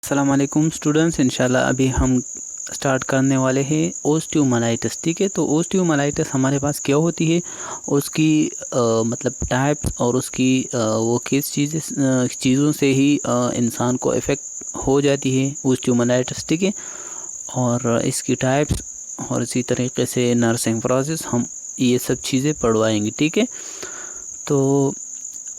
अस्सलाम वालेकुम स्टूडेंट्स, इंशाल्लाह अभी हम स्टार्ट करने वाले हैं ओस्टियोमाइलाइटिस। ठीक है, तो ओस्टियोमाइलाइटिस हमारे पास क्या होती है, उसकी मतलब टाइप्स और उसकी वो किस चीज़ों से ही इंसान को इफ़ेक्ट हो जाती है ओस्टियोमाइलाइटिस। ठीक है, और इसकी टाइप्स और इसी तरीके से नर्सिंग प्रोसेस हम ये सब चीज़ें पढ़वाएंगे। ठीक है, तो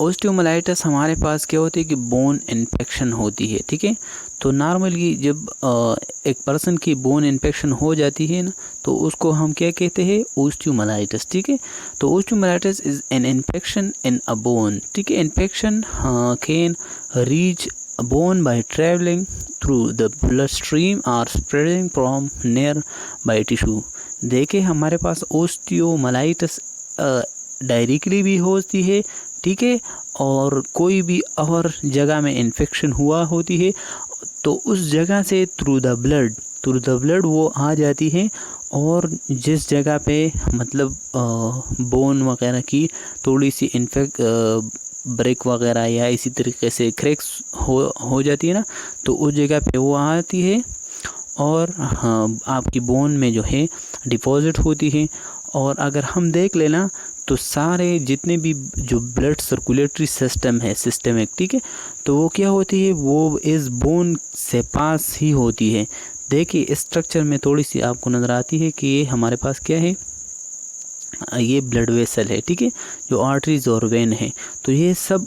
ओस्टियोमाइलाइटिस हमारे पास क्या होती है कि बोन इन्फेक्शन होती है। ठीक है, तो नॉर्मली जब एक पर्सन की बोन इन्फेक्शन हो जाती है ना, तो उसको हम क्या कहते हैं, ओस्टियोमाइलाइटिस। ठीक है, तो osteomyelitis is an infection in a bone. ठीक है, infection can reach a bone by traveling through the bloodstream or spreading from nearby tissue। देखिए हमारे पास ओस्टियोमाइलाइटिस डायरेक्टली भी होती है। ठीक है, और कोई भी और जगह में इन्फेक्शन हुआ होती है तो उस जगह से थ्रू द ब्लड वो आ जाती है, और जिस जगह पे मतलब बोन वगैरह की थोड़ी सी ब्रेक वगैरह या इसी तरीके से क्रैक्स हो जाती है ना, तो उस जगह पे वो आती है और हाँ आपकी बोन में जो है डिपॉजिट होती है। और अगर हम देख लेना तो सारे जितने भी जो ब्लड सर्कुलेटरी सिस्टम है सिस्टमिक, ठीक है, तो वो क्या होती है, वो इस बोन से पास ही होती है। देखिए स्ट्रक्चर में थोड़ी सी आपको नज़र आती है कि ये हमारे पास क्या है, ये ब्लड वेसल है। ठीक है, जो आर्टरीज और वेन है, तो ये सब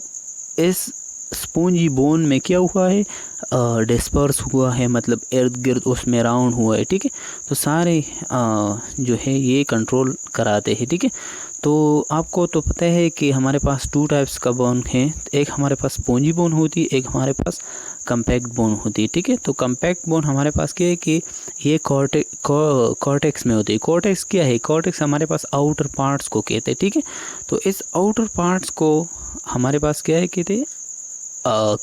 इस स्पॉन्जी बोन में क्या हुआ है, डिस्पर्स हुआ है, मतलब इर्द गिर्द उसमें राउंड हुआ है। ठीक है, तो सारे जो है ये कंट्रोल कराते हैं। ठीक है, तो आपको तो पता है कि हमारे पास टू टाइप्स का बोन है, एक हमारे पास स्पॉन्जी बोन होती है, एक हमारे पास कम्पैक्ट बोन होती है। ठीक है, तो कम्पैक्ट बोन हमारे पास क्या है कि ये कॉर्टेक्स में होती है। कॉर्टेक्स क्या है, कॉर्टेक्स हमारे पास आउटर पार्ट्स को कहते हैं। ठीक है, तो इस आउटर पार्ट्स को हमारे पास क्या है कहते हैं,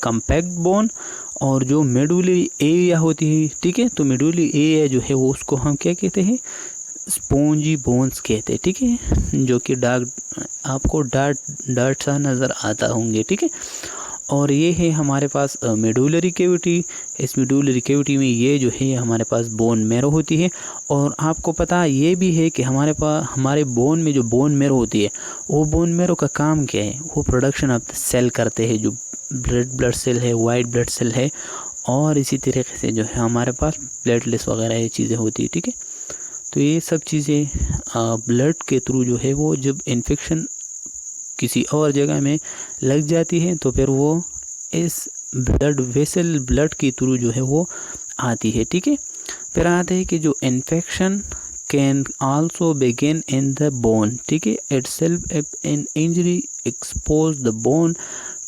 कम्पैक्ट बोन। और जो मेडुलरी एरिया होती है, ठीक है, तो मेडुलरी एरिया जो है वो उसको हम क्या कहते हैं, स्पॉन्जी बोन्स कहते हैं। ठीक है, जो कि आपको डार्ट सा नज़र आता होंगे। ठीक है, और ये है हमारे पास मेडुलरी कैविटी। इस मेडुलरी कैविटी में ये जो है हमारे पास बोन मैरो होती है। और आपको पता ये भी है कि हमारे बोन में जो बोन मैरो होती है, वो बोन मैरो का काम क्या है, वो प्रोडक्शन ऑफ द सेल करते हैं, जो ब्लड सेल है, वाइट ब्लड सेल है, और इसी तरीके से जो है हमारे पास प्लेटलेट्स वगैरह ये चीज़ें होती है। ठीक है, तो ये सब चीज़ें ब्लड के थ्रू जो है वो जब इन्फेक्शन किसी और जगह में लग जाती है तो फिर वो इस ब्लड वेसल ब्लड के थ्रू जो है वो आती है। ठीक है, फिर आते हैं कि जो infection can also begin in the bone. ठीक है, itself an injury expose the bone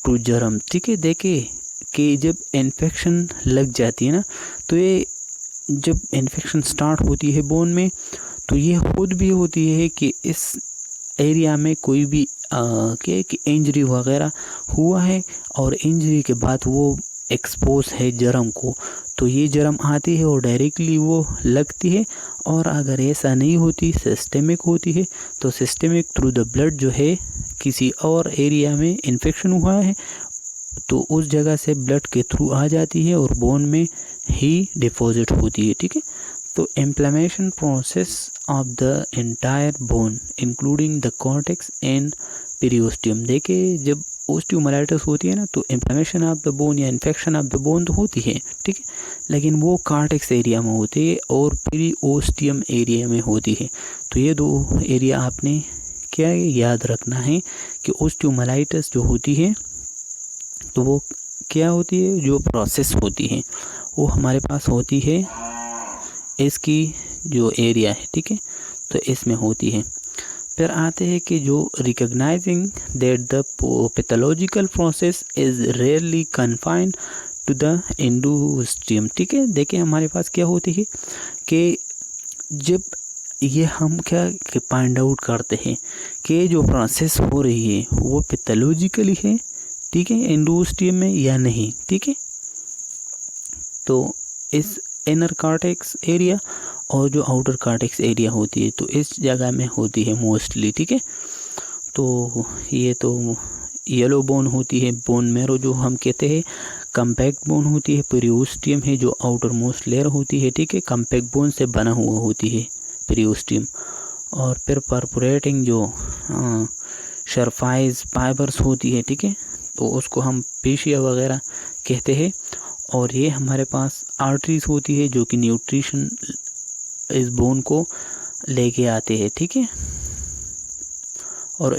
to germ. ठीक है, देखिए कि जब इन्फेक्शन लग जाती है ना, तो ये जब इन्फेक्शन स्टार्ट होती है बोन में, तो ये खुद भी होती है कि इस एरिया में कोई भी क्या कि इंजरी वगैरह हुआ है, और इंजरी के बाद वो एक्सपोज है जर्म को, तो ये जर्म आती है और डायरेक्टली वो लगती है। और अगर ऐसा नहीं होती, सिस्टेमिक होती है, तो सिस्टेमिक थ्रू द ब्लड जो है किसी और एरिया में इन्फेक्शन हुआ है तो उस जगह से ब्लड के थ्रू आ जाती है और बोन में ही डिपॉजिट होती है। ठीक है, तो inflammation process of the entire bone including the cortex and periosteum. देखिए जब ओस्टियोमाइलाइटिस होती है ना, तो इन्फ्लेमेशन ऑफ द बोन या इन्फेक्शन ऑफ द बोन तो होती है, ठीक है, लेकिन वो कॉर्टेक्स एरिया में होती है और पेरियोस्टियम एरिया में होती है। तो ये दो एरिया आपने क्या याद रखना है कि ओस्टियोमाइलाइटिस जो होती है तो वो क्या होती है, जो प्रोसेस होती है वो हमारे पास होती है इसकी जो एरिया है। ठीक है, तो इसमें होती है। फिर आते हैं कि जो recognising that the pathological process is rarely confined to the endosteum. ठीक है, देखिए हमारे पास क्या होती है कि जब ये हम क्या फाइंड आउट करते हैं कि जो प्रोसेस हो रही है वो पैथोलॉजिकली है, ठीक है, एंडोस्टियम में या नहीं। ठीक है, तो इस इनर कॉर्टेक्स एरिया और जो आउटर कॉर्टेक्स एरिया होती है तो इस जगह में होती है मोस्टली। ठीक है, तो ये तो येलो बोन होती है, बोन मैरो जो हम कहते हैं कम्पैक्ट बोन होती है, पेरिओस्टियम है जो आउटर मोस्ट लेयर होती है, ठीक है, कम्पैक्ट बोन से बना हुआ होती है पेरिओस्टियम। और फिर परपोरेटिंग जो शर्फाइज फाइबर्स होती है, ठीक है, तो उसको हम पेशिया वगैरह कहते हैं। और ये हमारे पास आर्टरीज होती है जो कि न्यूट्रिशन इस बोन को लेके आते हैं, ठीक है। और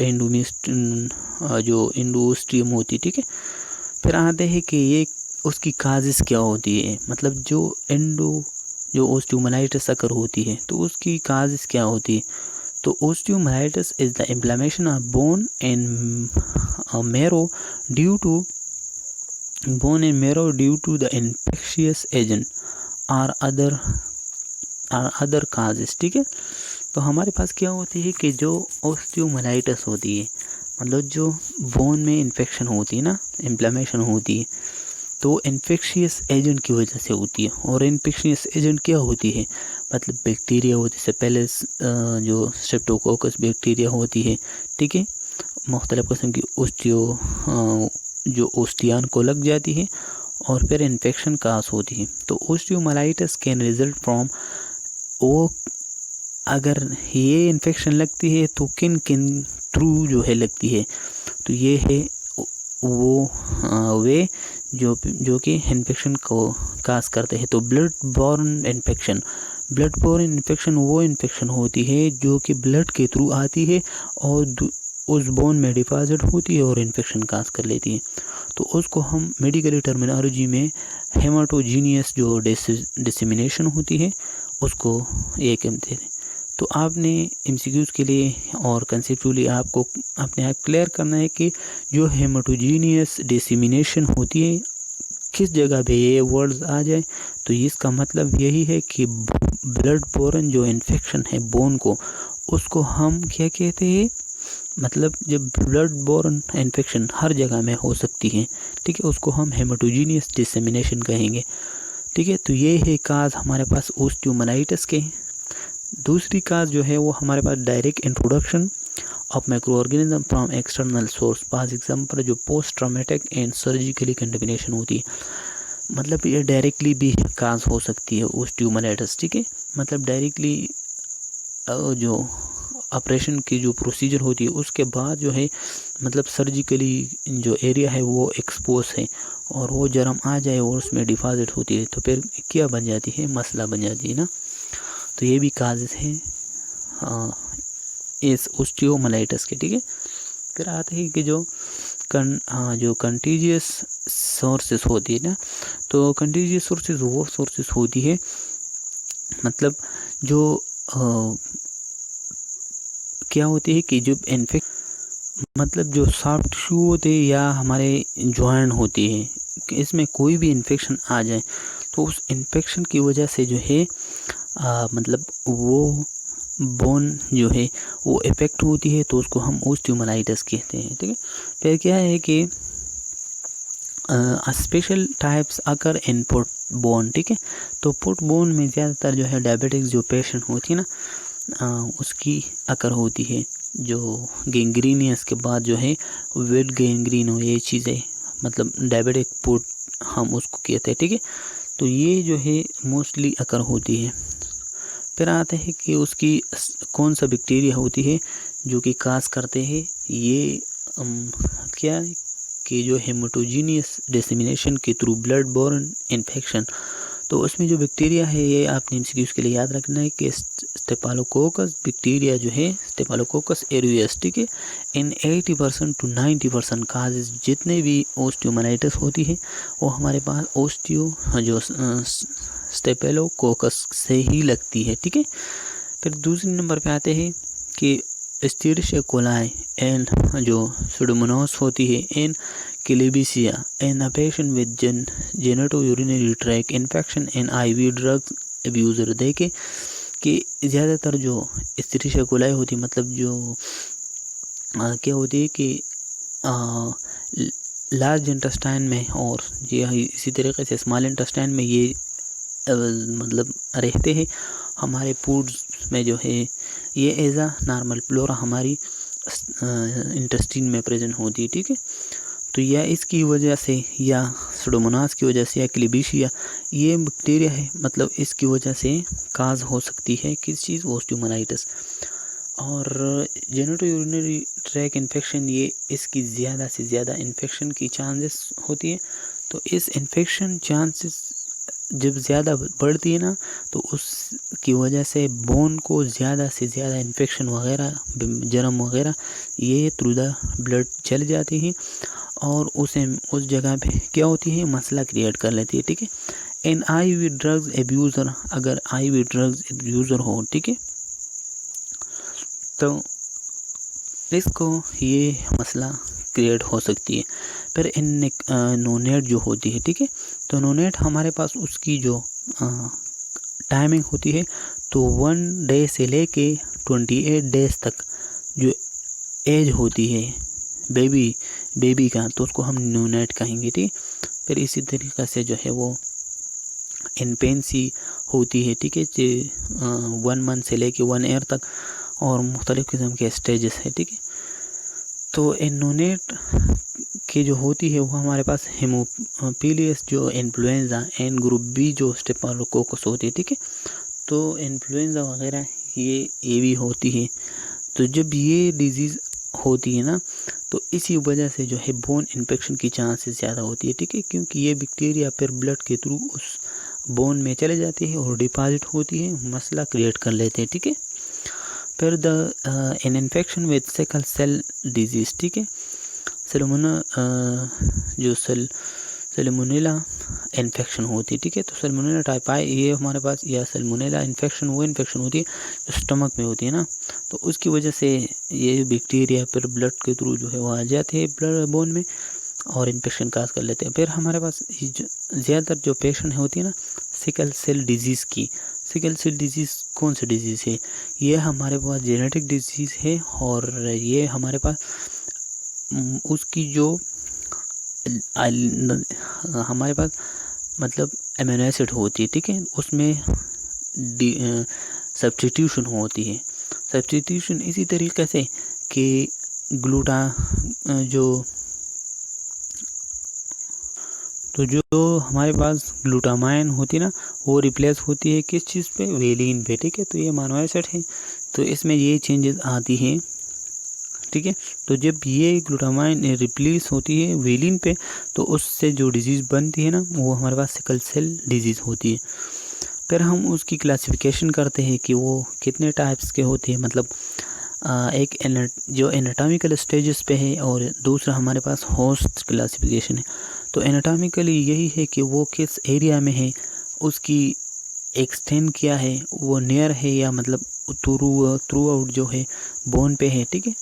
जो एंडोस्टियम होती है, ठीक है। फिर आते हैं कि ये उसकी काजेस क्या होती है, मतलब जो ओस्टियोमाइलिटिस अगर होती है तो उसकी काजेस क्या होती है। तो osteomyelitis is the inflammation of bone and marrow due to bone and marrow due to the infectious agent or other causes, ठीक है। तो हमारे पास क्या होती है कि जो ओस्टियोमाइलिटिस होती है, मतलब जो बोन में इन्फेक्शन होती है ना, इन्फ्लेमेशन होती है, तो इन्फेक्शियस एजेंट की वजह से होती है। और इन्फेक्शियस एजेंट क्या होती है, मतलब बैक्टीरिया होती है, पहले जो स्ट्रेप्टोकोकस बैक्टीरिया होती है, ठीक है, मुख्तलिफ़ किस्म की जो ओस्टियान को लग जाती है और फिर इन्फेक्शन काज होती है। तो ओस्टियोमाइलिटिस कैन रिजल्ट फ्रॉम, वो अगर ये इन्फेक्शन लगती है तो किन किन थ्रू जो है लगती है, तो ये है वो वे जो कि इन्फेक्शन को काज करते हैं। तो ब्लड बॉर्न इन्फेक्शन वो इन्फेक्शन होती है जो कि ब्लड के थ्रू आती है और उस बोन में डिपॉजिट होती है और इन्फेक्शन काज कर लेती है। तो उसको हम मेडिकल टर्मिनोलॉजी में हेमाटोजीनियस जो डिसेमिनेशन होती है उसको ये कहते हैं। तो आपने एमसीक्यूज़ के लिए और कंसेप्चुअली आपको अपने आप क्लियर करना है कि जो हेमाटोजीनियस डिसेमिनेशन होती है किस जगह पे ये वर्ड्स आ जाए, तो इसका मतलब यही है कि ब्लड बोरन जो इन्फेक्शन है बोन को, उसको हम क्या कहते हैं, मतलब जब ब्लड बोरन इन्फेक्शन हर जगह में हो सकती है, ठीक है, उसको हम हेमाटोजीनियस डिसेमिनेशन कहेंगे, ठीक है। तो ये है काज हमारे पास ओस्टियोमाइलिटिस के। दूसरी काज जो है वो हमारे पास direct introduction of micro organism from external source, for example जो post traumatic and surgically contamination होती है, मतलब ये डायरेक्टली भी काज हो सकती है ओस्टियोमाइलिटिस, ठीक है, मतलब डायरेक्टली जो ऑपरेशन की जो प्रोसीजर होती है उसके बाद जो है, मतलब सर्जिकली जो एरिया है वो एक्सपोज है और वो जर्म आ जाए और उसमें डिपॉजिट होती है, तो फिर क्या बन जाती है, मसला बन जाती है ना। तो ये भी काजेस हैं इस ओस्टियोमाइलिटिस के, ठीक है। फिर आते हैं कि जो कंटीजियस सोर्सेस होती है ना, तो कंटीजियस सोर्सेस वो सोर्सेस होती है, मतलब जो क्या होती है कि जो मतलब जो सॉफ्ट टिश्यू होते हैं या हमारे जॉइंट होती है, इसमें कोई भी इन्फेक्शन आ जाए तो उस इन्फेक्शन की वजह से जो है मतलब वो बोन जो है वो इफेक्ट होती है, तो उसको हम ओस्टियोमाइलिटिस कहते हैं, ठीक है। फिर क्या है कि स्पेशल टाइप्स अकर इन फुट बोन, ठीक है। तो फुट बोन में ज़्यादातर जो है डायबिटिक्स जो पेशेंट होती है ना, उसकी अकर होती है, जो गैंग्रीनियस के बाद जो है वेट गैंग्रीन हो, ये चीज़ें मतलब डायबिटिक फुट हम उसको कहते हैं, ठीक है। तो ये जो है मोस्टली अकर होती है। फिर आते हैं कि उसकी कौन सा बैक्टीरिया होती है जो कि काज करते हैं ये क्या कि जो हेमाटोजीनियस डिसेमिनेशन के थ्रू ब्लड बोर्न इन्फेक्शन, तो उसमें जो बैक्टीरिया है ये आपने एमसीक्यूज़ के लिए याद रखना है कि स्टेफिलोकोकस बैक्टीरिया जो है स्टेफिलोकोकस एरियस, ठीक है, इन 80% to 90% काजेज जितने भी ओस्टियोमाइलिटिस होती है वो हमारे पास जो स्टेफिलोकोकस से ही लगती है, ठीक है। फिर दूसरे नंबर पे आते हैं कि एस्चेरिशिया कोलाई एंड जो सुडोमोनास होती है in klebsiella in a patient with genito urinary tract infection in IV drugs abuser, देखे कि ज़्यादातर जो एस्चेरिशिया कोलाई होती है, मतलब जो क्या होती है कि लार्ज इंटेस्टाइन में और ये इसी तरीके से स्मॉल इंटेस्टाइन में ये मतलब रहते हैं हमारे फूड्स में जो है ये एज आ नॉर्मल फ्लोरा हमारी इंटेस्टाइन में प्रेजेंट होती है, ठीक है। तो या इसकी वजह से या सुडोमोनास की वजह से या क्लिबिशिया, ये बैक्टीरिया है, मतलब इसकी वजह से काज हो सकती है किस चीज़, ओस्टियोमाइलाइटिस। और जेनिटो यूरिनरी ट्रैक इन्फेक्शन, ये इसकी ज़्यादा से ज़्यादा इन्फेक्शन की चांसेस होती है। तो इस इन्फेक्शन चांसेस जब ज़्यादा बढ़ती है ना, तो उसकी वजह से बोन को ज़्यादा से ज़्यादा इन्फेक्शन वगैरह, जर्म वगैरह ये थ्रू द ब्लड चल जाती है और उस जगह पे क्या होती है, मसला क्रिएट कर लेती है। ठीक है, एन IV ड्रग्स एब्यूज़र, अगर IV ड्रग्स एब्यूज़र हो, ठीक है, तो इसको ये मसला क्रिएट हो सकती है। फिर इन नोनेट जो होती है, ठीक है, तो नोनेट हमारे पास उसकी जो टाइमिंग होती है, तो 1 डे से लेके 28 डेज तक जो एज होती है बेबी का, तो उसको हम नोनेट कहेंगे। ठीक, फिर इसी तरीक़े से जो है वो इन्फेंसी होती है, ठीक है, 1 मंथ से लेके 1 ईयर तक, और मुख्तलिफ़ किस्म के स्टेजेस है। ठीक है, तो नोनेट की जो होती है वो हमारे पास हेमोफिलियस जो इन्फ्लुएंजा, एन ग्रुप बी जो स्टेफिलोकोकस होती है। ठीक है, तो इन्फ्लुएंजा वगैरह ये भी होती है। तो जब ये डिजीज़ होती है ना, तो इसी वजह से जो है बोन इन्फेक्शन की चांसेस ज़्यादा होती है। ठीक है, क्योंकि ये बैक्टीरिया फिर ब्लड के थ्रू उस बोन में चले जाती है और डिपॉजिट होती है, मसला क्रिएट कर लेते हैं। ठीक है, फिर an infection with sickle cell disease, ठीक है, जो सैल्मोनेला इन्फेक्शन होती है। ठीक है, तो सैल्मोनेला टाइप आई ये हमारे पास, या सैल्मोनेला इन्फेक्शन वो इन्फेक्शन होती है जो स्टमक में होती है ना, तो उसकी वजह से ये बैक्टीरिया फिर ब्लड के थ्रू जो है वो आ जाते हैं ब्लड बोन में और इन्फेक्शन काज कर लेते हैं। फिर हमारे पास ज़्यादातर जो पेशेंट होती है ना सिकल सेल डिजीज़ की, सिकल सेल डिजीज़ कौन सी डिजीज़ है, ये हमारे पास जेनेटिक डिजीज़ है, और ये हमारे पास उसकी जो हमारे पास मतलब अमीनो एसिड होती है। ठीक है, उसमें सब्स्टिट्यूशन होती है। सब्स्टिट्यूशन इसी तरीके से कि जो हमारे पास ग्लूटामाइन होती है ना, वो रिप्लेस होती है किस चीज़ पे, वेलिन पे। ठीक है, तो ये अमीनो एसिड है, तो इसमें ये चेंजेस आती हैं। ठीक है, तो जब ये ग्लूटामाइन रिप्लेस होती है वेलिन पे, तो उससे जो डिजीज़ बनती है ना, वो हमारे पास सिकल सेल डिजीज़ होती है। फिर हम उसकी क्लासिफिकेशन करते हैं कि वो कितने टाइप्स के होते हैं, मतलब एक जो एनाटॉमिकल स्टेजेस पे है, और दूसरा हमारे पास होस्ट क्लासिफिकेशन है। तो एनाटॉमिकली यही है कि वो किस एरिया में है, उसकी एक्सटेंड क्या है, वो नियर है या मतलब थ्रू आउट जो है बोन पे है। ठीक है,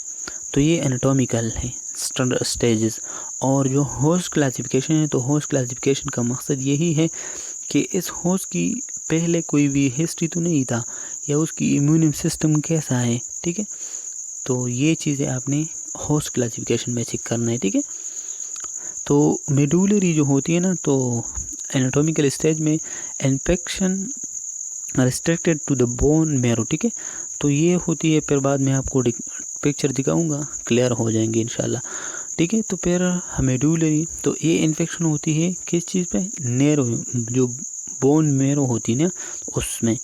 तो ये एनाटॉमिकल है स्टेजेस। और जो होस्ट क्लासिफिकेशन है, तो होस्ट क्लासिफिकेशन का मकसद यही है कि इस होस्ट की पहले कोई भी हिस्ट्री तो नहीं था, या उसकी इम्यून सिस्टम कैसा है। ठीक है, तो ये चीज़ें आपने होस्ट क्लासिफिकेशन में चेक करना है। ठीक है, तो मेडुलरी जो होती है ना, तो एनाटॉमिकल स्टेज में infection restricted to the bone marrow. ठीक है, तो ये होती है, फिर बाद में आपको पिक्चर दिखाऊंगा, क्लियर हो जाएंगे इंशाल्लाह। ठीक है, तो फिर मेडुलरी, तो ये इन्फेक्शन होती है किस चीज़ पे, नैरो, जो बोन मैरो होती है ना उसमें,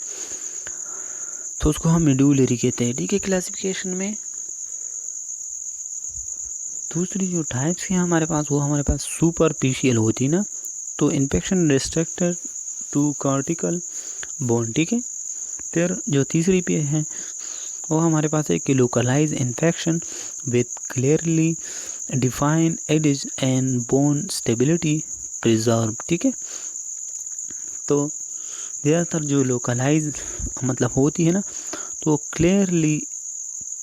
तो उसको हम मेडुलरी कहते हैं। ठीक है, क्लासिफिकेशन में दूसरी जो टाइप्स हैं हमारे पास, वो हमारे पास सुपरफिशियल होती है ना, तो infection restricted to cortical bone. ठीक है, फिर जो तीसरी पे है वो हमारे पास है कि localise infection with clearly defined adage and bone stability preserve. ठीक है, तो ज़्यादातर जो लोकलाइज मतलब होती है ना, तो क्लियरली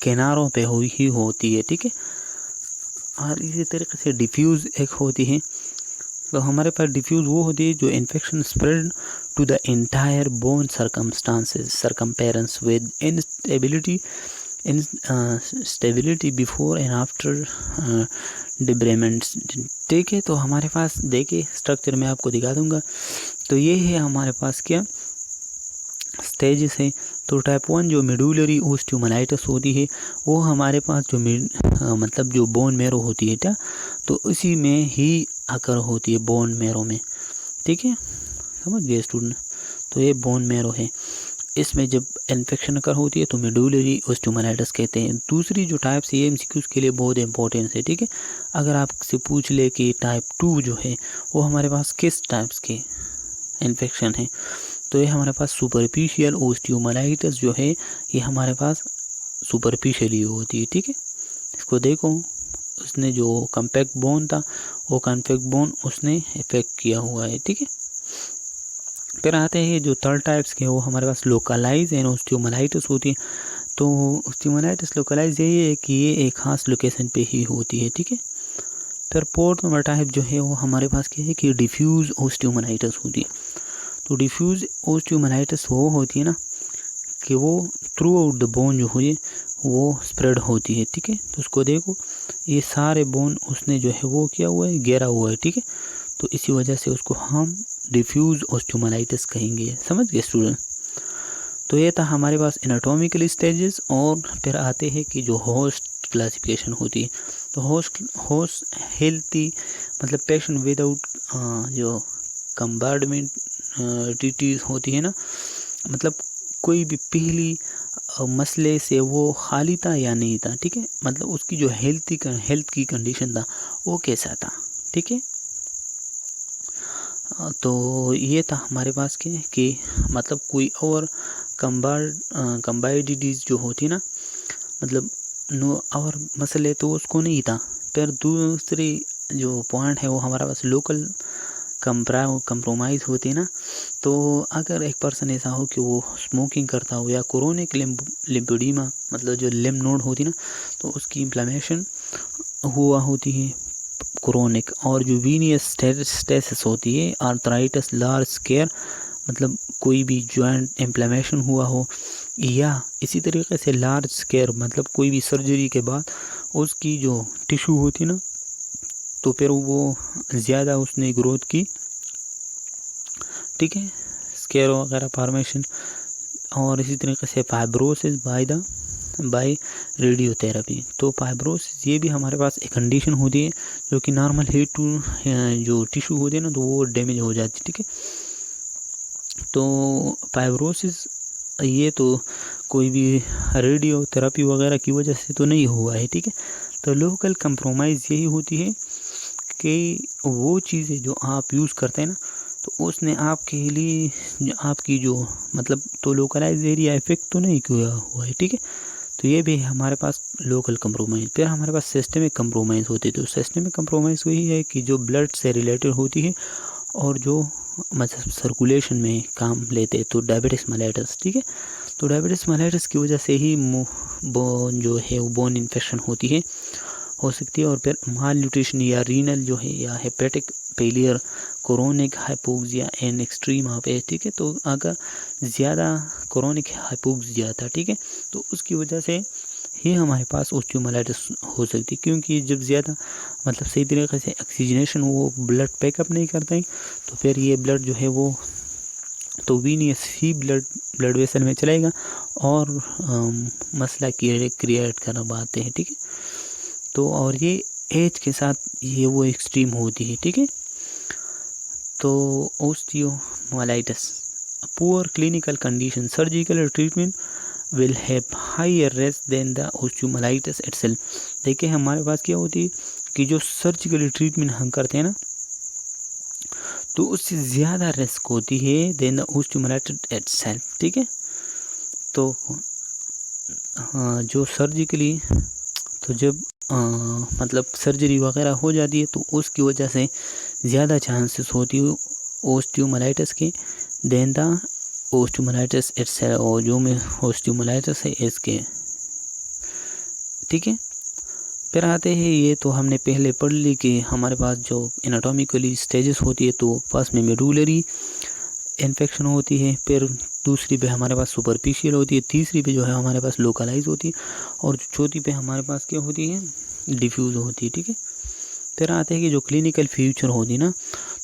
किनारों पे ही होती है। ठीक है, और इसी तरीके से डिफ्यूज़ एक होती है, तो हमारे पास डिफ्यूज़ वो होती है जो infection spread to the entire bone circumference with instability before and after debridement। ठीक है, तो हमारे पास देखिए स्ट्रक्चर में आपको दिखा दूंगा। तो ये है हमारे पास क्या स्टेजेस है। तो टाइप 1 जो मेडुलरी ओस्टियोमाइलाइटिस होती है वो हमारे पास जो मतलब जो बोन मैरो होती है क्या, तो इसी में ही आकर होती है, बोन मैरो में। ठीक है, समझ गए स्टूडेंट। तो ये बोन मैरो है, इसमें जब इन्फेक्शन अकर होती है तो मेडुलरी ओस्टियोमाइलाइटिस कहते हैं। दूसरी जो टाइप्स है ये एमसीक्यूज के लिए बहुत इंपॉर्टेंट है। ठीक है, अगर आपसे पूछ ले कि टाइप 2 जो है वो हमारे पास किस टाइप्स के इन्फेक्शन है, तो ये हमारे पास सुपरफिशियल ओस्टियोमाइलाइटिस जो है ये हमारे पास सुपरफिशियली होती है। ठीक है, इसको देखो, उसने जो कॉम्पैक्ट बोन था वो कॉम्पैक्ट बोन उसने इफेक्ट किया हुआ है। ठीक है, फिर आते हैं जो थर्ड टाइप्स के, वो हमारे पास लोकलाइज एंड ओस्टियोमाइलाइटिस होती है। तो ओस्टियोमाइलाइटिस लोकलाइज यही है कि ये एक खास लोकेशन पे ही होती है। ठीक है, फिर फोर्थ नंबर टाइप जो है वो हमारे पास क्या है कि डिफ्यूज ओस्टियोमाइलाइटिस होती है। तो डिफ्यूज ओस्टियोमाइलाइटिस वो होती है ना कि वो थ्रू आउट द बोन जो है वो स्प्रेड होती है। ठीक है, तो उसको देखो, ये सारे बोन उसने जो है वो किया हुआ है, घेरा हुआ है। ठीक है, तो इसी वजह से उसको हम डिफ्यूज ओस्टियोमाइलाइटिस कहेंगे। समझ गए स्टूडेंट। तो ये था हमारे पास एनाटॉमिकल स्टेजेस। और फिर आते हैं कि जो होस्ट क्लासिफिकेशन होती है, तो होस्ट हेल्थी मतलब पेशेंट विदाउट जो कंपार्टमेंट डिटीज होती है ना, मतलब कोई भी पहली मसले से वो खाली था या नहीं था। ठीक है, मतलब उसकी जो हेल्थ की कंडीशन था वो कैसा था। ठीक है, तो ये था हमारे पास के कि मतलब कोई और कंबाइंड डिजीज जो होती ना, मतलब नो और मसले तो उसको नहीं था। फिर दूसरी जो पॉइंट है वो हमारा पास लोकल कंप्रोमाइज़ होती है ना, तो अगर एक पर्सन ऐसा हो कि वो स्मोकिंग करता हो या क्रोनिक लिम्फोडेमा मतलब जो लिम्फ नोड होती ना, तो उसकी इन्फ्लेमेशन हुआ होती है क्रोनिक। और जो वीनियस स्टेसिस होती है, आर्थराइटिस लार्ज स्केयर मतलब कोई भी जॉइंट इन्फ्लेमेशन हुआ हो, या इसी तरीके से लार्ज स्केयर मतलब कोई भी सर्जरी के बाद उसकी जो टिश्यू होती ना, तो फिर वो ज़्यादा उसने ग्रोथ की। ठीक है, स्केयर वगैरह फॉर्मेशन। और इसी तरीके से फाइब्रोसिस बाय रेडियोथेरेपी। तो फाइब्रोसिस ये भी हमारे पास एक कंडीशन होती है जो कि नॉर्मल हीट टू जो टिश्यू होती है ना, तो वो डैमेज हो जाती है। ठीक है, तो फाइब्रोसिस ये तो कोई भी रेडियोथेरेपी वगैरह की वजह से तो नहीं हुआ है। ठीक है, तो लोकल कंप्रोमाइज़ यही होती है कि वो चीज़ें जो आप यूज़ करते हैं ना, तो उसने आपके लिए आपकी जो मतलब तो लोकलाइज एरिया इफेक्ट तो नहीं किया हुआ है। ठीक है, तो ये भी है हमारे पास लोकल कंप्रोमाइज़। फिर हमारे पास सिस्टमिक कंप्रोमाइज़ होती है। तो सिस्टमिक कंप्रोमाइज़ वही है कि जो ब्लड से रिलेटेड होती है और जो मतलब सर्कुलेशन में काम लेते हैं। तो डायबिटिस मेलिटस। ठीक है, तो डायबिटिस मेलिटस की वजह से ही बोन जो है वो बोन इन्फेक्शन होती है, हो सकती है। और फिर माल न्यूट्रिशन या रीनल जो है या hepatic failure, chronic hypoxia and extreme of age. ठीक है, तो अगर ज़्यादा क्रोनिक हाइपोक्सिया था, ठीक है, तो उसकी वजह से ही हमारे पास ओस्टियोमाइलाइटिस हो सकती है, क्योंकि जब ज़्यादा मतलब सही तरीके से ऑक्सीजनेशन वो ब्लड पैकअप नहीं करता है, तो फिर ये ब्लड जो है वो तो वीनियस ही ब्लड वेसल में चलेगा और मसला क्रिएट कर पाते हैं। ठीक है, तो और ये एज के साथ ये वो एक्सट्रीम होती है। ठीक है, तो osteomyelitis poor clinical condition, surgical treatment will have higher risk than the osteomyelitis itself. देखिए हमारे पास क्या होती है कि जो सर्जिकल ट्रीटमेंट हम करते हैं ना, तो उससे ज़्यादा रिस्क होती है देन द ओस्टियोमाइलाइटिस इटसेल्फ। ठीक है, तो हाँ, जो सर्जिकली तो जब मतलब सर्जरी वगैरह हो जाती है तो उसकी वजह से ज़्यादा चांसेस होती है ओस्टियोमाइलाइटिस के देन द ओस्टियोमाइलाइटिस इटसेल्फ, और जो में ओस्टियोमाइलाइटिस है इसके। ठीक है, फिर आते हैं ये तो हमने पहले पढ़ ली कि हमारे पास जो एनाटॉमिकली स्टेजेस होती है, तो फर्स्ट में मेडुलरी इन्फेक्शन होती है, फिर दूसरी पे हमारे पास सुपरफिशियल होती है, तीसरी पे जो है हमारे पास लोकलाइज होती है, और जो चौथी पे हमारे पास क्या होती है डिफ्यूज़ होती है। ठीक है, फिर आते हैं कि जो क्लिनिकल फ्यूचर होती है ना,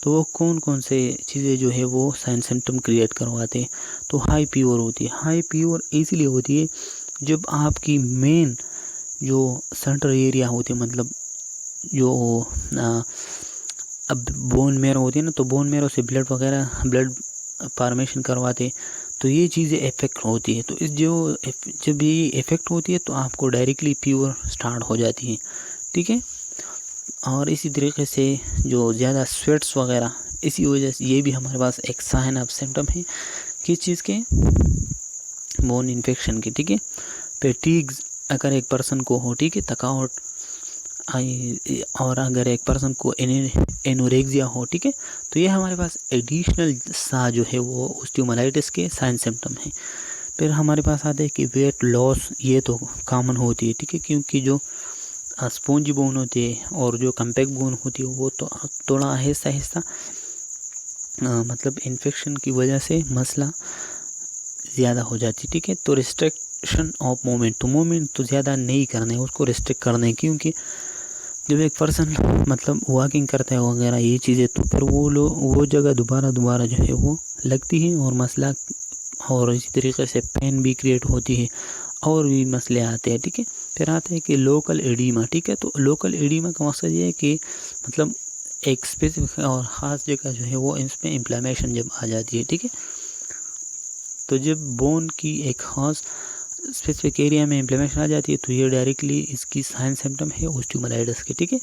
तो वो कौन कौन से चीज़ें जो है वो साइन सिम्टम क्रिएट करवाते हैं। तो हाई फीवर होती है। हाई फीवर इसीलिए होती है जब आपकी मेन जो सेंट्रल एरिया होती है, मतलब जो अब बोन मैरो होती है ना, तो बोन मैरो से ब्लड वगैरह ब्लड फॉर्मेशन करवाते, तो ये चीज़ें इफ़ेक्ट होती है। तो इस जब ये इफ़ेक्ट होती है तो आपको डायरेक्टली फीवर स्टार्ट हो जाती है, ठीक है। और इसी तरीके से जो ज़्यादा स्वेट्स वगैरह, इसी वजह से ये भी हमारे पास एक साइन ऑफ सिम्टम है किस चीज़ के, बोन इन्फेक्शन की, ठीक है। फैटीग्स अगर एक पर्सन को हो, ठीक है, थकावट, और अगर एक पर्सन को एनोरेक्सिया हो, ठीक है, तो ये हमारे पास एडिशनल सा जो है वो ऑस्टियोमाइलाइटिस के साइन सिम्टम है। फिर हमारे पास आता है कि वेट लॉस, ये तो कॉमन होती है, ठीक है, क्योंकि जो स्पॉन्जी बोन होती है और जो कम्पैक्ट बोन होती है वो तो थोड़ा आहिस्ता आहिस्ता मतलब इन्फेक्शन की वजह से मसला ज़्यादा हो जाती है, ठीक है। तो रिस्ट्रिक्शन ऑफ मूवमेंट, तो मूवमेंट तो ज़्यादा नहीं करने, उसको रिस्ट्रिक्ट करने, क्योंकि जब एक पर्सन मतलब वॉकिंग करता है वगैरह ये चीज़ें, तो फिर वो जगह दोबारा जो है वो लगती है और मसला, और इसी तरीके से पेन भी क्रिएट होती है और भी मसले आते हैं, ठीक है। फिर आता है कि लोकल एडिमा, ठीक है। तो लोकल एडिमा का मकसद ये है कि मतलब एक स्पेसिफिक और ख़ास जगह जो है वो इसमें इन्फ्लेमेशन जब आ जाती है, ठीक है। तो जब बोन की एक ख़ास स्पेसिफिक एरिया में इन्फ्लेमेशन आ जाती है तो ये डायरेक्टली इसकी साइन सिम्टम है ऑस्टियोमाइलाइटिस के, ठीक है।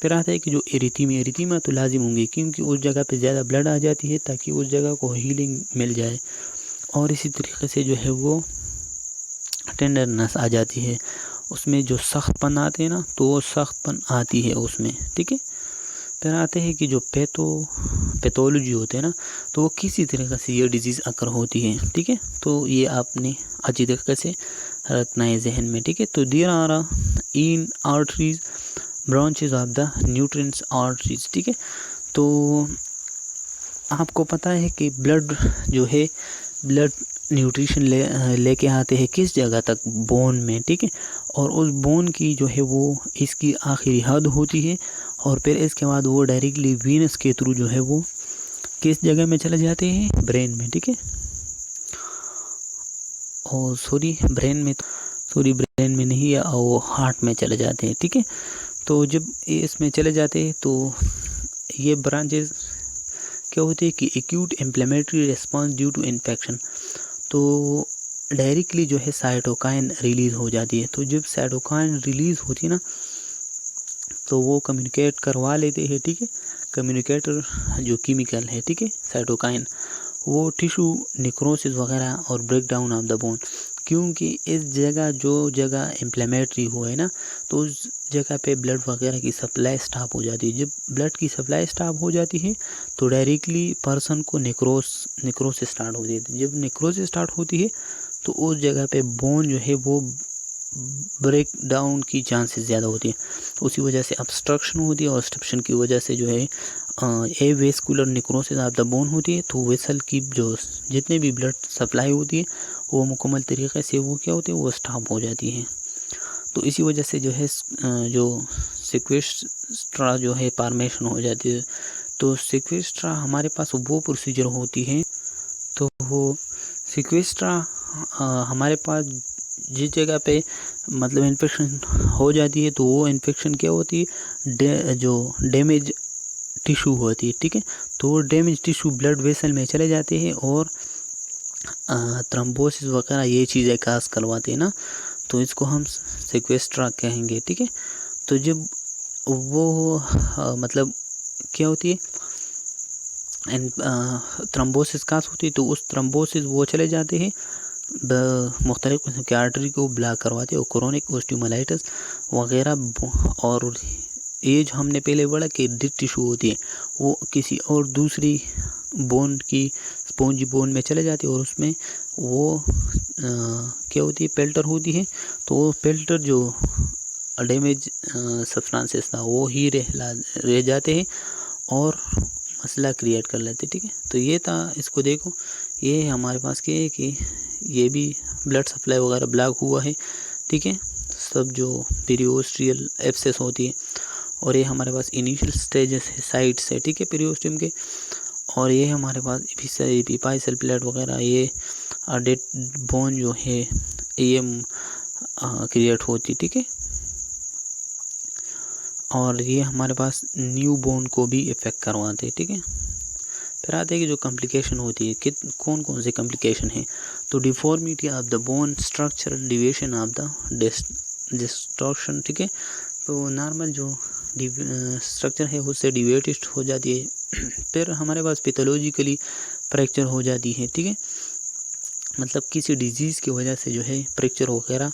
फिर आता है कि जो एरिथीमिया तो लाजिम होंगी, क्योंकि उस जगह पे ज़्यादा ब्लड आ जाती है ताकि उस जगह को हीलिंग मिल जाए, और इसी तरीके से जो है वो टेंडरनेस आ जाती है, उसमें जो सख्तपन आते हैं ना, तो वो सख्तपन आती है उसमें, ठीक है। फिर आते हैं कि जो पैथोलॉजी होते हैं ना, तो वो किसी तरीके से ये डिजीज़ अकर होती है, ठीक है। तो ये आपने अच्छी तरीके से रखना है जहन में, ठीक है। तो there are in arteries branches of the nutrients arteries, ठीक है। तो आपको पता है कि ब्लड जो है, ब्लड न्यूट्रिशन लेके आते हैं किस जगह तक, बोन में, ठीक है। और उस बोन की जो है वो इसकी आखिरी हद होती है, और फिर इसके बाद वो डायरेक्टली वीनस के थ्रू जो है वो किस जगह में चले जाते हैं, ब्रेन में, ठीक है। और ब्रेन में नहीं है, वो हार्ट में चले जाते हैं, ठीक है। तो जब इसमें चले जाते हैं तो ये ब्रांचेस क्या होती है कि acute inflammatory response due to infection, तो डायरेक्टली जो है साइटोकाइन रिलीज़ हो जाती है। तो जब साइटोकाइन रिलीज़ होती है ना, तो वो कम्युनिकेट करवा लेते हैं, ठीक है। कम्युनिकेटर जो केमिकल है, ठीक है, साइटोकाइन, वो टिश्यू नेक्रोसिस वगैरह और break down of the bone, क्योंकि इस जगह जो जगह इन्फ्लेमेटरी हो है ना, तो उस जगह पे ब्लड वगैरह की सप्लाई स्टॉप हो जाती है। जब ब्लड की सप्लाई स्टॉप हो जाती है तो डायरेक्टली पर्सन को नेक्रोसिस स्टार्ट हो जाती है। जब नेक्रोसिस स्टार्ट होती है तो उस जगह पे बोन जो है वो ब्रेक डाउन की चांसेस ज़्यादा होती है, तो उसी वजह से ऑब्स्ट्रक्शन होती है, और ऑब्स्ट्रक्शन की वजह से जो है avascular necrosis of the bone होती है। तो वेसल की जो जितने भी ब्लड सप्लाई होती है वो मुकम्मल तरीके से वो क्या होती है, वो स्टॉप हो जाती है। तो इसी वजह से जो है जो सिक्वेस्ट्रा जो है फॉर्मेशन हो जाती है। तो सिक्वेस्ट्रा हमारे पास वो प्रोसीजर होती है, तो वो सिक्वेस्ट्रा हमारे पास जिस जगह पे मतलब इन्फेक्शन हो जाती है, तो वो इन्फेक्शन क्या होती है, जो डैमेज टिश्यू होती है, ठीक है। तो वो डैमेज टिश्यू ब्लड वेसल में चले जाते हैं और थ्रोम्बोसिस वगैरह ये चीज़ें काज करवाते हैं ना, तो इसको हम सिक्वेस्ट्रा कहेंगे, ठीक है। तो जब वो मतलब क्या होती है, थ्रोम्बोसिस काज होती है, तो उस थ्रोम्बोसिस वो चले जाते हैं मुख्तलिफ किस्म की आर्टरी को ब्लॉक करवाते हैं, और क्रोनिक ऑस्टियोमाइलाइटिस वगैरह। और ये जो हमने पहले बोला कि डिड टिश्यू होती है, वो किसी और दूसरी बोन की स्पॉन्जी बोन में चले जाती है, और उसमें वो क्या होती है, पेल्टर होती है। तो वो पेल्टर जो डैमेज सब्सटेंसेस था वो ही रह जाते हैं और मसला क्रिएट कर लेते, ठीक है। तो ये था, इसको देखो, ये हमारे पास क्या है कि ये भी ब्लड सप्लाई वगैरह ब्लॉक हुआ है, ठीक है। सब जो पेरियोस्ट्रियल एब्सेस होती है और ये हमारे पास इनिशियल स्टेजेस है साइट्स है, ठीक है, पेरियोस्टियम के। और ये हमारे पास एपिपाइसल प्लेट वगैरह, ये डेड बोन जो है ये क्रिएट होती, ठीक है। और ये हमारे पास न्यू बोन को भी इफेक्ट करवाते हैं, ठीक है। फिर आते हैं कि जो कॉम्प्लिकेशन होती है, कि कौन कौन से कॉम्प्लिकेशन है। तो deformity of the bone structural deviation of the distortion, ठीक है। तो नॉर्मल जो स्ट्रक्चर है उससे डिविएटेड हो जाती है। फिर हमारे पास पैथोलॉजिकली फ्रैक्चर हो जाती है, ठीक है, मतलब किसी डिजीज़ की वजह से जो है फ्रैक्चर वगैरह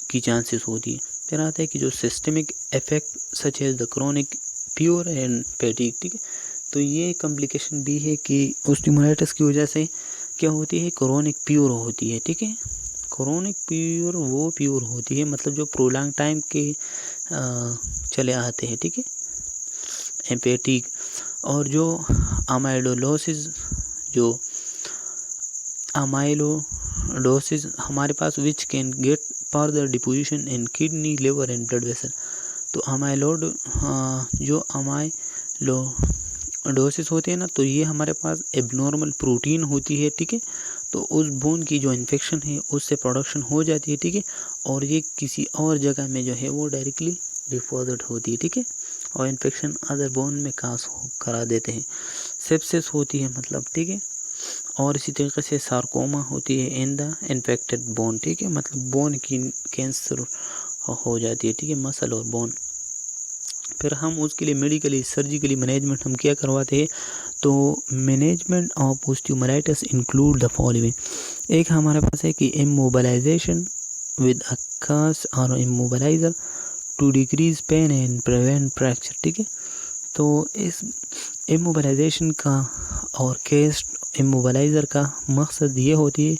की चांसेस होती है। फिर आता है कि जो systemic effect such as the chronic pure and fatigue, ठीक है। तो ये कॉम्प्लिकेशन भी है कि ओस्टियोमाइलाइटिस की वजह से क्या होती है, क्रोनिक प्योर होती है, ठीक है। क्रोनिक प्योर वो प्योर होती है मतलब जो प्रोलॉन्ग टाइम के चले आते हैं, ठीक है, एम्पेटिक। और जो अमाइलोसिस, जो अमाइलोडोसिस हमारे पास which can get further deposition in kidney, liver and blood vessel. तो जो अमाइलोडोसिस होती है ना, तो ये हमारे पास एबनॉर्मल प्रोटीन होती है, ठीक है। तो उस बोन की जो इन्फेक्शन है उससे प्रोडक्शन हो जाती है, ठीक है, और ये किसी और जगह में जो है वो डायरेक्टली डिपॉजिट होती है, ठीक है, और इन्फेक्शन अदर बोन में कास करा देते हैं। सेप्सिस होती है मतलब, ठीक है। और इसी तरीके से सार्कोमा होती है इन द इन्फेक्टेड बोन, ठीक है, मतलब बोन की कैंसर हो जाती है, ठीक है, मसल और बोन। फिर हम उसके लिए मेडिकली सर्जिकली मैनेजमेंट हम क्या करवाते हैं। तो management of osteomyelitis include the following. एक हमारे पास है कि इमोबिलाइजेशन विद अ कास्ट और immobilizer to decrease pain and prevent fracture, ठीक है। तो इस इमोबिलाइजेशन का और केस्ट इमोबिलाइज़र का मकसद ये होती है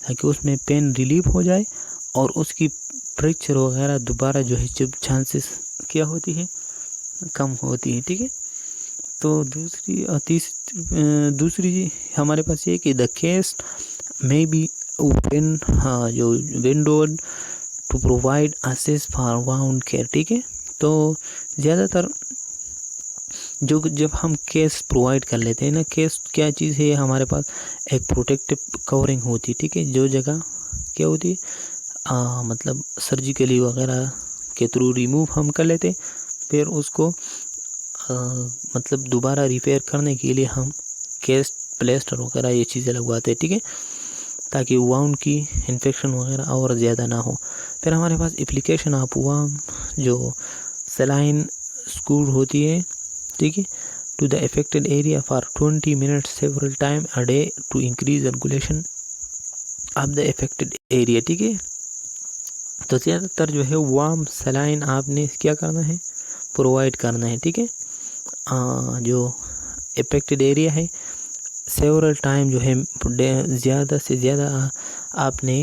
ताकि उसमें पेन रिलीफ हो जाए और उसकी फ्रैक्चर वगैरह दोबारा जो है जब चांसेस क्या होती है, कम होती है, ठीक है। तो दूसरी हमारे पास ये कि the cast may be open, जो windowed to provide assist for wound care, ठीक है। तो ज़्यादातर जब हम केस प्रोवाइड कर लेते हैं ना, केस क्या चीज़ है हमारे पास, एक प्रोटेक्टिव कवरिंग होती है, ठीक है, जो जगह क्या होती है मतलब सर्जिकली वगैरह के थ्रू रिमूव हम कर लेते हैं। फिर उसको मतलब दोबारा रिपेयर करने के लिए हम केस प्लेस्टर वगैरह ये चीज़ें लगवाते हैं, ठीक है, ताकि वाउंड की इन्फेक्शन वगैरह और ज़्यादा ना हो। फिर हमारे पास एप्लीकेशन ऑफ वार्म जो सलाइन स्क्रू होती है, ठीक है, to the affected area for 20 minutes several time a day to increase circulation of the affected area, ठीक है। तो ज़्यादातर जो है वार्म सलाइन आपने क्या करना है, प्रोवाइड करना है, ठीक है। जो अफेक्टेड एरिया है सेवरल टाइम जो है ज़्यादा से ज़्यादा आपने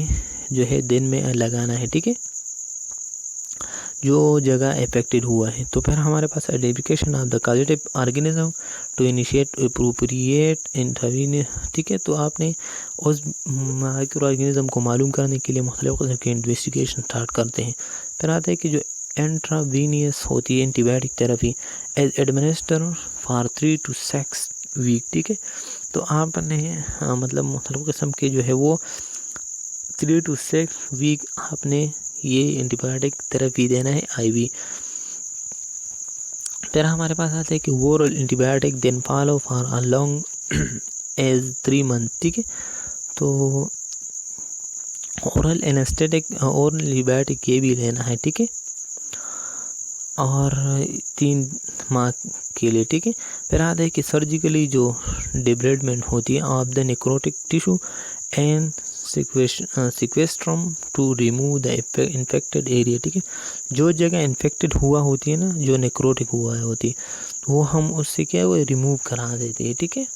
जो है दिन में लगाना है, ठीक है, जो जगह अफेक्टेड हुआ है। तो फिर हमारे पास identification of the causative organism to initiate appropriate intervene, ठीक है। तो आपने उस माइक्रो ऑर्गेनिज्म को मालूम करने के लिए मुख्तलिफ किस्म के इन्वेस्टिगेशन स्टार्ट करते हैं। फिर आता है कि जो इंट्रावीनियस होती है antibiotic therapy as administer for 3 to 6 week, ठीक है। तो आपने मतलब मुख्तलिफ किस्म के जो है वो 3 to 6 वीक आपने ये एंटीबायोटिक थेरेपी देना है IV। फिर हमारे पास आता है कि oral antibiotic then follow for a long as 3 month, ठीक है। तो ओरल एनेस्थेटिक ओरल एंटीबायोटिक ये भी लेना है, ठीक है, और 3 माह के लिए, ठीक है। फिर आता है कि सर्जिकली जो डिब्रेडमेंट होती है of the necrotic tissue and sequestrum to remove the infected area, ठीक है। जो जगह इन्फेक्टेड हुआ होती है ना, जो नेक्रोटिक हुआ होती है, वो हम उससे क्या है वो रिमूव करा देते हैं, ठीक है।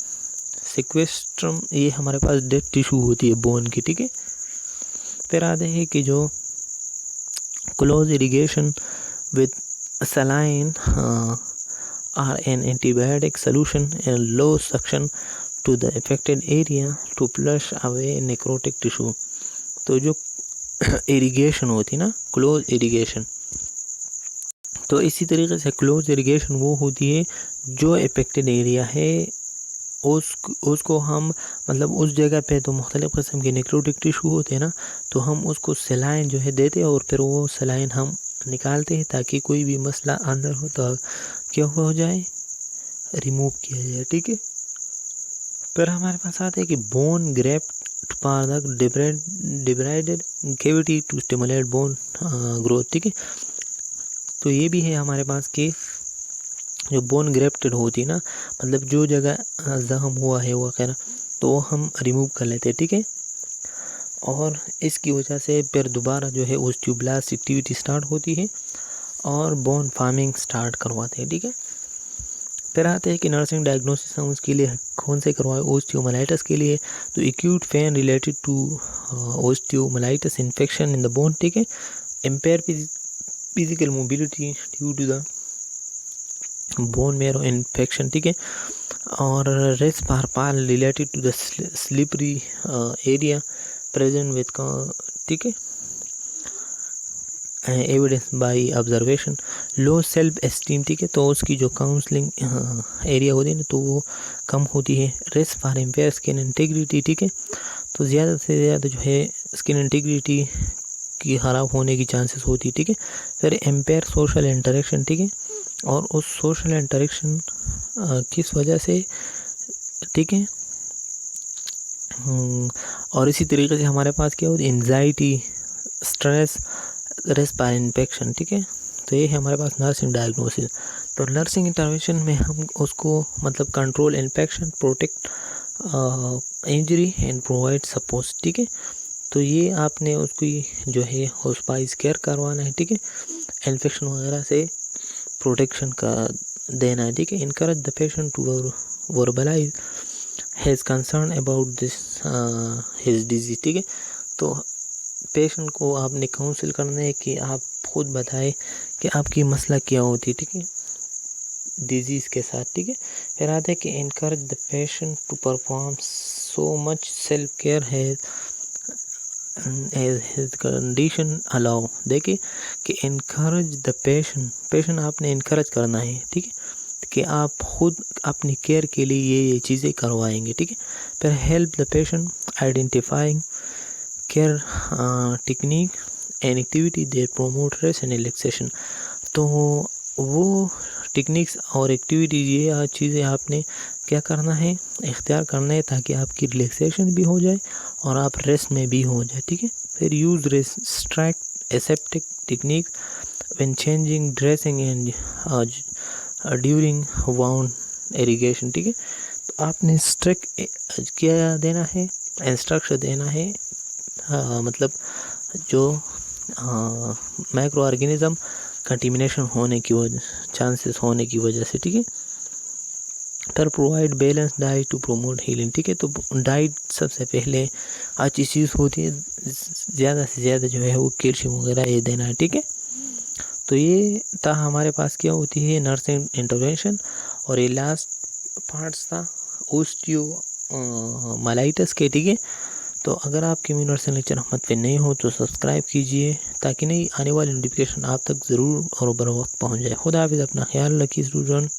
सिक्वेस्ट्रम ये हमारे पास डेड टिश्यू होती है बोन की, ठीक है। फिर आते हैं कि जो close irrigation with saline or an antibiotic solution and low suction to the affected area to flush away necrotic tissue। तो जो इरिगेशन होती है ना, क्लोज इरिगेशन, तो इसी तरीके से क्लोज इरिगेशन वो होती है जो अफेक्टेड एरिया है उसको हम मतलब उस जगह पे तो मुख्तलिफ़ किस्म के नेक्रोटिक टिश्यू होते हैं ना, तो हम उसको सलाइन जो है देते हैं और फिर वो सलाइन हम निकालते हैं ताकि कोई भी मसला अंदर हो तो क्या हो जाए, रिमूव किया जाए। ठीक है, फिर हमारे पास आता है कि bone graft part debrided cavity to stimulate bone growth. ठीक है, तो ये भी है हमारे पास कि जो बोन ग्रेफ्टेड होती है ना, मतलब जो जगह ज़ख्म हुआ है वगैरह, तो हम रिमूव कर लेते हैं। ठीक है, और इसकी वजह से फिर दोबारा जो है ओस्टियोब्लास्ट एक्टिविटी स्टार्ट होती है और बोन फार्मिंग स्टार्ट करवाते हैं। ठीक है, फिर आते हैं कि नर्सिंग डायग्नोसिस हम उसके लिए कौन से करवाए ओस्टियोमाइलाइटिस के लिए, तो acute pain related to osteomyelitis infection in the bone. ठीक है, impair physical mobility due to the bone marrow infection. ठीक है, और रेस्ट पारपाल related to the slippery area present with, ठीक है, evidence by observation, low self esteem. ठीक है, तो उसकी जो काउंसलिंग एरिया होती है ना तो वो कम होती है। Rest for empire skin integrity. ठीक है, तो ज़्यादा से ज़्यादा जो है स्किन इंटीग्रिटी की ख़राब होने की चांसेस होती है। ठीक है, फिर एम्पेयर सोशल इंटरेक्शन। ठीक है, और उस सोशल इंटरेक्शन किस वजह से, ठीक है, और इसी तरीके से हमारे पास क्या होती है, एंजाइटी, स्ट्रेस, रेस्पिरेटरी इन्फेक्शन। ठीक है, तो ये है हमारे पास नर्सिंग डायग्नोसिस। तो नर्सिंग इंटरवेंशन में हम उसको मतलब control infection, protect injury and provide support. ठीक है, तो ये आपने उसकी जो है हॉस्पिटलाइज केयर करवाना है। ठीक है, इन्फेक्शन वगैरह से प्रोटेक्शन का देना है। ठीक है, encourage the patient to verbalize his concern about this his disease. ठीक है, तो पेशेंट को आपने काउंसिल करना है कि आप खुद बताएं कि आपकी मसला क्या होती है। ठीक है, डिजीज़ के साथ। ठीक है, फिर आता है कि encourage the patient to perform so much self care है हिज कंडीशन अलाउ। देखिए कि इनकरेज द पेशेंट आपने इनकरेज करना है। ठीक है, कि आप खुद अपनी केयर के लिए ये चीज़ें करवाएंगे। ठीक है, फिर help the patient identifying care technique and activity there promote rest and relaxation. तो वो टेक्निक्स और एक्टिविटीज ये चीज़ें आपने क्या करना है, इख्तियार करना है ताकि आपकी रिलैक्सेशन भी हो जाए और आप रेस्ट में भी हो जाए। ठीक है, फिर use restrict aseptic technique when changing dressing and during wound irrigation. ठीक है, तो आपने स्ट्रिक्ट क्या देना है, इंस्ट्रक्शन देना है, मतलब जो माइक्रो ऑर्गेनिज्म कंटेमिनेशन होने की वजह, चांसेस होने की वजह से। ठीक है, फिर provide balance diet to promote healing. ठीक है, तो डाइट सबसे पहले अच्छी चीज़ होती है, ज़्यादा से ज़्यादा जो है वो कैल्शियम वगैरह ये देना है। ठीक है, तो ये था हमारे पास क्या होती है नर्सिंग इंटरवेंशन, और ये लास्ट पार्ट्स था ओस्टियोमाइलाइटिस के। ठीक है, तो अगर आपके नर्सिंग लेक्चर अहमद पे नहीं हो तो सब्सक्राइब कीजिए ताकि नई आने वाली नोटिफिकेशन आप तक ज़रूर और बर वक्त पहुँच जाए। खुदा हाफिज़, अपना ख्याल रखिए स्टूडेंट।